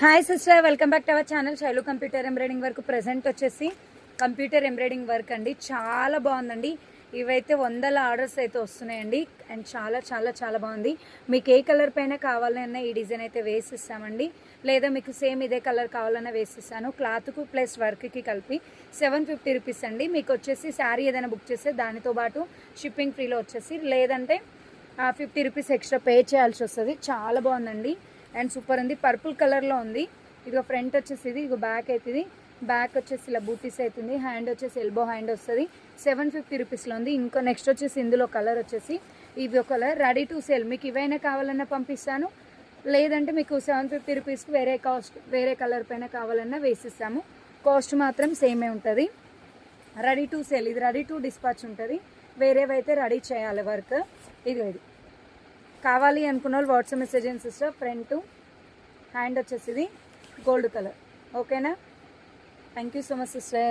Hi sister, welcome back to our channel Shailu computer embroidering work. Present వచ్చేసి computer embroidering work అండి. చాలా బాగుందండి. ఇవైతే 100 ఆర్డర్స్ అయితే వస్తున్నాయండి. అండ్ చాలా చాలా చాలా బాగుంది. మీకు ఏ కలర్ పైన కావాలన్నా ఈ డిజైన్ అయితే వేసిస్తామండి, లేదా మీకు సేమ్ ఇదే కలర్ కావాలన్నా వేసిస్తాను. క్లాత్కు ప్లస్ వర్క్కి కలిపి 750 రూపీస్ అండి. మీకు వచ్చేసి శారీ ఏదైనా బుక్ చేస్తే దానితో పాటు షిప్పింగ్ ఫ్రీలో వచ్చేసి, లేదంటే 50 రూపీస్ ఎక్స్ట్రా పే చేయాల్సి వస్తుంది. చాలా బాగుందండి అండ్ సూపర్ ఉంది. పర్పుల్ కలర్లో ఉంది. ఇదిగో ఫ్రంట్ వచ్చేసి ఇది, ఇదిగో బ్యాక్ అవుతుంది. బ్యాక్ వచ్చేసి ఇలా బూటీస్ అవుతుంది. హ్యాండ్ వచ్చేసి ఎల్బో హ్యాండ్ వస్తుంది. 750 రూపీస్లో ఉంది. ఇంకో నెక్స్ట్ వచ్చేసి ఇందులో కలర్ వచ్చేసి ఇవి ఒక కలర్ రెడీ టు సేల్. మీకు ఇవైనా కావాలన్నా పంపిస్తాను, లేదంటే మీకు 750 రూపీస్కి వేరే కలర్ పైన కావాలన్నా వేసిస్తాము. కాస్ట్ మాత్రం సేమే ఉంటుంది. రెడీ టు సేల్, ఇది రెడీ టు డిస్పాచ్ ఉంటుంది. వేరేవైతే రెడీ చేయాలి వర్క్. ఇది కావాలి అనుకున్న వాళ్ళు వాట్సాప్ మెసేజ్ చేయండి సిస్టర్. ఫ్రంట్ హ్యాండ్ వచ్చేసి గోల్డ్ కలర్. ఓకేనా? Thank you so much sister.